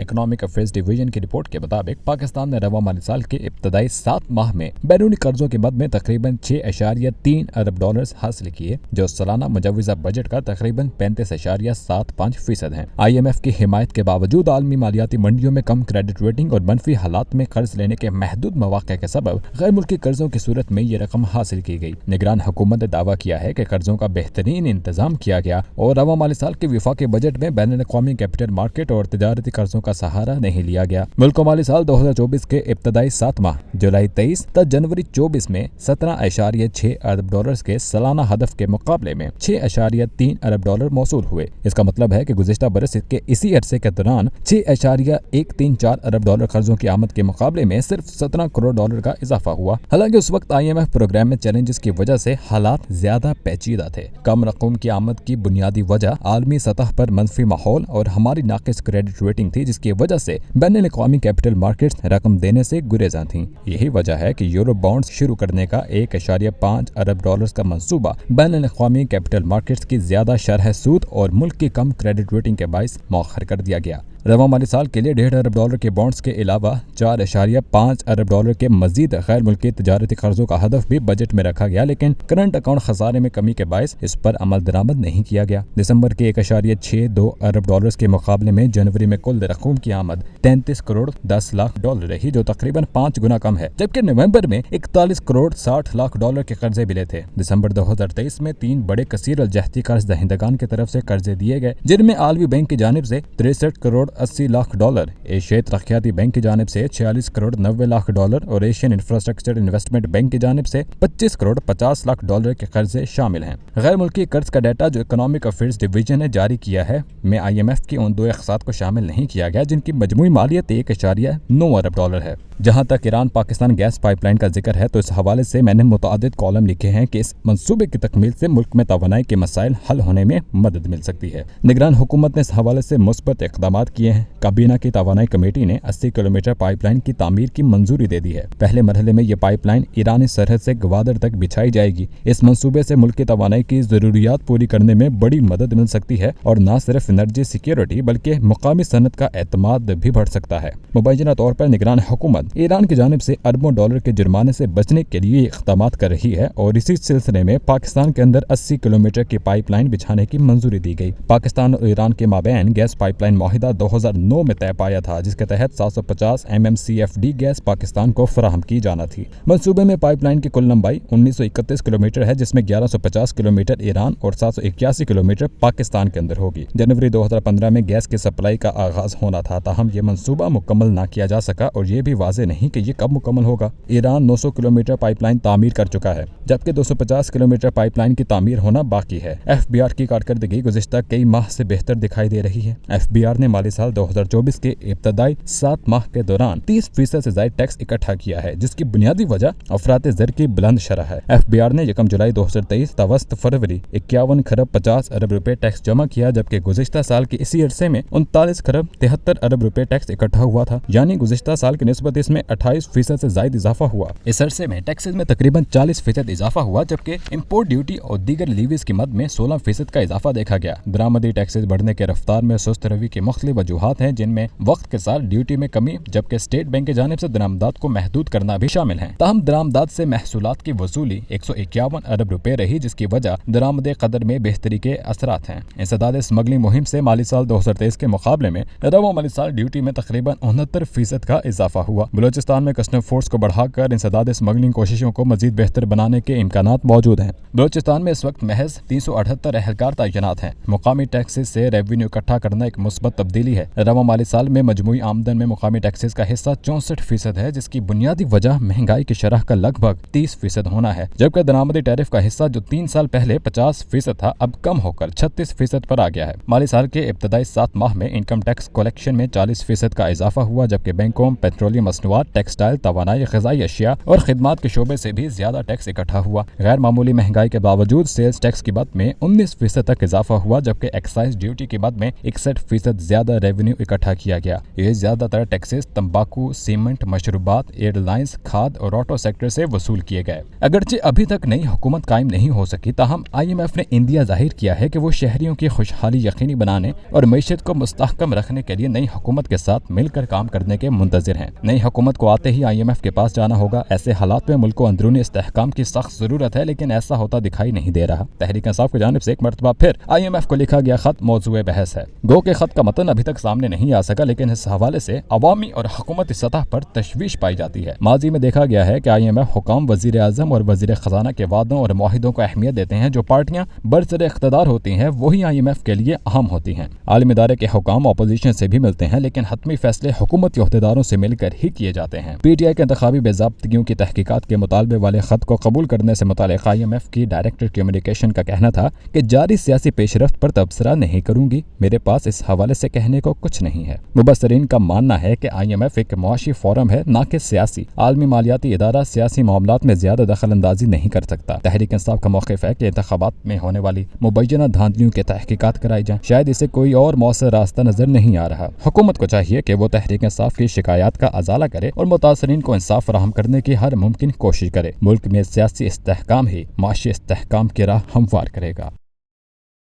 Economic affairs division की report के मुताबिक पाकिस्तान ने रवा माली साल के इब्तदाई 7 माह में बैरूनी कर्जों के मद में तकरीबन 6.3 अरब डॉलर हासिल किए, जो सालाना मुजव्वजा बजट का तकरीबन 35.75% है। IMF की हिमायत के बावजूद आलमी मालियाती मंडियों में कम क्रेडिट रेटिंग और मनफी हालात में कर्ज लेने के महदूद मौके के सबब गैर मुल्की कर्जों की सूरत में ये रकम हासिल की गई। निगरान हुकूमत ने दावा किया है कि कर्जों का बेहतरीन इंतजाम किया गया और रवा माली साल के विफाकी बजट में बैनुल-अक़वामी कैपिटल मार्केट और तिजारती कर्जों का सहारा नहीं लिया गया। मुल्क माली साल 2024 के इब्तदाई 7 माह जुलाई 23 तक जनवरी 24 में 17.6 अरब डॉलर के सालाना हदफ के मुकाबले में 6.3 अरब डॉलर मौसूल हुए। इसका मतलब है कि गुज़िश्ता बरस के इसी अरसे के दौरान 6.134 अरब डॉलर कर्जों की आमद के मुकाबले में सिर्फ 17 करोड़ डॉलर का इजाफा हुआ। हालांकि उस वक्त IMF प्रोग्राम में चैलेंजेस की वजह से हालात ज्यादा पेचीदा थे। कम रकम की आमद की बुनियादी वजह आलमी सतह पर मनफी माहौल और हमारी नाकिस क्रेडिट रेटिंग थी, जिसकी वजह से बैनुल-अक़वामी कैपिटल मार्केट्स रकम देने से गुरेज़ां थीं। यही वजह है कि यूरो बॉन्ड्स शुरू करने का 1.5 अरब डॉलर का मंसूबा बैनुल-अक़वामी कैपिटल मार्केट्स की ज्यादा शरह सूद और मुल्क की कम क्रेडिट रेटिंग के बाइस मौखर कर दिया गया। रवा माली साल के लिए 1.5 अरब डॉलर के बॉन्ड्स के अलावा 4.5 अरब डॉलर के मजीद गैर मुल्की तिजारती कर्जों का हदफ भी बजट में रखा गया, लेकिन करंट अकाउंट खसारे में कमी के बायस इस पर अमल दरामद नहीं किया गया। दिसंबर के 1.62 अरब डॉलर के मुकाबले में जनवरी में कुल रकूम की आमद 33 करोड़ 10 लाख डॉलर रही, जो तकरीबन 5 गुना कम है, जबकि नवंबर में 41 करोड़ 60 लाख डॉलर के कर्जे मिले थे। दिसंबर 2023 में 3 बड़े कसीर अलजहती कर्ज दहिंदगान की तरफ से कर्जे दिए गए, जिनमें आलमी बैंक की जानिब से 63 करोड़ 80 लाख डॉलर, एशियाई तरक्याती बैंक की जानिब से 46 करोड़ 90 लाख डॉलर और एशियन इंफ्रास्ट्रक्चर इन्वेस्टमेंट बैंक की जानिब से 25 करोड़ 50 लाख डॉलर के कर्जे शामिल हैं। गैर मुल्की कर्ज का डाटा जो इकोनॉमिक अफेयर्स डिवीजन ने जारी किया है में IMF की उन 2 अक़सात को शामिल नहीं किया गया जिनकी मजमूई मालियत 1.9 अरब डॉलर है। जहां तक ईरान पाकिस्तान गैस पाइपलाइन का जिक्र है तो इस हवाले से मैंने मुतअद्दिद कॉलम लिखे हैं कि इस मंसूबे की तकमील से मुल्क में तवानाई के मसाइल हल होने में मदद मिल सकती है। निगरान हुकूमत ने इस हवाले से मुस्बत इक़दामात किए हैं। काबीना की तवानाई कमेटी ने 80 किलोमीटर पाइपलाइन की तामीर की मंजूरी दे दी है। पहले मरहले में ये पाइपलाइन ईरानी सरहद से गवादर तक बिछाई जाएगी। इस मंसूबे से मुल्क की तवानाई की जरूरियात पूरी करने में बड़ी मदद मिल सकती है और न सिर्फ एनर्जी सिक्योरिटी बल्कि मुकामी सनत का एतमाद भी बढ़ सकता है। मुबैना तौर पर निगरान हुकूमत ईरान की जानिब से अरबों डॉलर के जुर्माने से बचने के लिए इक़दामात कर रही है और इसी सिलसिले में पाकिस्तान के अंदर 80 किलोमीटर की पाइपलाइन बिछाने की मंजूरी दी गई। पाकिस्तान और ईरान के माबैन गैस पाइपलाइन माहिदा 2009 में तय पाया था, जिसके तहत 750 MMCFD गैस पाकिस्तान को फराहम की जाना थी। मंसूबे में पाइपलाइन की कुल लंबाई 1931 किलोमीटर है, जिसमें 1150 किलोमीटर ईरान और 781 किलोमीटर पाकिस्तान के अंदर होगी। जनवरी 2015 में गैस की सप्लाई का आगाज होना था, ताहम ये मंसूबा मुकम्मल न किया जा सका और ये भी वाज़ेह नहीं कि ये कब मुकम्मल होगा। ईरान 900 किलोमीटर पाइपलाइन तामीर कर चुका है, जबकि 250 किलोमीटर पाइपलाइन की तामीर होना बाकी है। FBR की कारकर्दगी गुज़िश्ता कई माह से बेहतर दिखाई दे रही है। FBR ने माली साल 2024 के इब्तदाई 7 माह के दौरान 30% से ज्यादा टैक्स इकट्ठा किया है, जिसकी बुनियादी वजह अफरात ज़र की बुलंद शरह है। FBR ने 1 जुलाई 2023 तवस्त फरवरी 51 खरब 50 अरब रुपए टैक्स जमा किया, जबकि गुज़िश्ता साल के इसी अरसे में 39 खरब 73 अरब रुपए टैक्स इकट्ठा हुआ था, यानी गुज़िश्ता साल की निस्बत इसमें 28% से ज्यादा इजाफा हुआ। इस अरसे में टैक्सेस में तकरीबन 40% इजाफा हुआ, जबकि इंपोर्ट ड्यूटी और दीगर लीवीज की मद में 16% का इजाफा देखा गया। दरामदी टैक्सेस बढ़ने के रफ्तार में सुस्त रवि की मुख्तलिफ वजूहात हैं, जिनमें वक्त के साथ ड्यूटी में कमी, जबकि स्टेट बैंक की जानिब से दरामदात को महदूद करना भी शामिल है। ताहम दरामदात से महसूलात की वसूली 151 अरब रुपए रही, जिसकी वजह दरामद कदर में बेहतरी के असरात हैं। इंसदाद स्मगलिंग मुहिम से माली साल 2023 के मुकाबले में रवा माली साल ड्यूटी में तकरीबन 69% का इजाफा हुआ। बलूचिस्तान में कस्टम फोर्स को बढ़ाकर इंसदाद स्मगलिंग कोशिशों को मजीद बेहतर बनाने के इम्कानात मौजूद हैं। बलूचिस्तान में इस वक्त महज 378 एहलकार तैनात हैं। मुकामी टैक्सेस से रेवेन्यू इकट्ठा करना एक मुस्बत तब्दीली है। रवा माली साल में मजमूई आमदन में मुकामी टैक्सेस का हिस्सा 64% है, जिसकी बुनियादी वजह महंगाई की शरह का लगभग 30% होना है, जबकि दरामदी टैरिफ का हिस्सा जो 3 साल पहले 50% था, अब कम होकर 36% पर आ गया है। माली साल के इब्तदाई 7 माह में इनकम टैक्स कलेक्शन में 40% का इजाफा हुआ, जबकि बैंकों, पेट्रोलियम مصنوعات، ٹیکسٹائل، توانائی، غذائی اشیاء اور خدمات کے شعبے سے بھی زیادہ ٹیکس اکٹھا ہوا۔ غیر معمولی مہنگائی کے باوجود سیلز ٹیکس کی مد میں 19% تک اضافہ ہوا، جبکہ ایکسائز ڈیوٹی کی مد میں 61% زیادہ ریونیو اکٹھا کیا گیا۔ یہ زیادہ تر ٹیکسز تمباکو، سیمنٹ، مشروبات، ایئر لائنز، کھاد اور آٹو سیکٹر سے وصول کیے گئے۔ اگرچہ ابھی تک نئی حکومت قائم نہیں ہو سکی، تاہم IMF نے اندیہ ظاہر کیا ہے کہ وہ شہریوں کی خوشحالی یقینی بنانے اور معیشت کو مستحکم رکھنے کے لیے نئی حکومت کے ساتھ مل کر کام کرنے کے منتظر ہیں۔ نئی حکومت کو آتے ہی IMF کے پاس جانا ہوگا۔ ایسے حالات میں ملک کو اندرونی استحکام کی سخت ضرورت ہے، لیکن ایسا ہوتا دکھائی نہیں دے رہا۔ تحریک انصاف کی جانب سے ایک مرتبہ پھر IMF کو لکھا گیا خط موضوع بحث ہے۔ گو کہ خط کا متن ابھی تک سامنے نہیں آ سکا، لیکن اس حوالے سے عوامی اور حکومتی سطح پر تشویش پائی جاتی ہے۔ ماضی میں دیکھا گیا ہے کہ IMF حکام، وزیر اعظم اور وزیر خزانہ کے وعدوں اور معاہدوں کو اہمیت دیتے ہیں۔ جو پارٹیاں برسر اقتدار ہوتی ہیں وہی IMF کے لیے اہم ہوتی ہیں۔ عالمی ادارے کے حکام اپوزیشن سے بھی ملتے ہیں، لیکن حتمی فیصلے حکومتی عہدیداروں سے مل کر ہی کیے جاتے ہیں۔ PTI کے انتخابی بے ضابطگیوں کی تحقیقات کے مطالبے والے خط کو قبول کرنے سے متعلق IMF کی ڈائریکٹر کمیونیکیشن کا کہنا تھا کہ جاری سیاسی پیش رفت پر تبصرہ نہیں کروں گی، میرے پاس اس حوالے سے کہنے کو کچھ نہیں ہے۔ مبصرین کا ماننا ہے کہ IMF ایک معاشی فورم ہے، نہ کہ سیاسی۔ عالمی مالیاتی ادارہ سیاسی معاملات میں زیادہ دخل اندازی نہیں کر سکتا۔ تحریک انصاف کا موقف ہے کہ انتخابات میں ہونے والی مبینہ دھاندلیوں کی تحقیقات کرائی جائیں۔ شاید اسے کوئی اور مؤثر راستہ نظر نہیں آ رہا۔ حکومت کو چاہیے کہ وہ تحریک انصاف کی شکایات کا ازالہ کرے اور متاثرین کو انصاف فراہم کرنے کی ہر ممکن کوشش کرے۔ ملک میں سیاسی استحکام ہی معاشی استحکام کی راہ ہموار کرے گا۔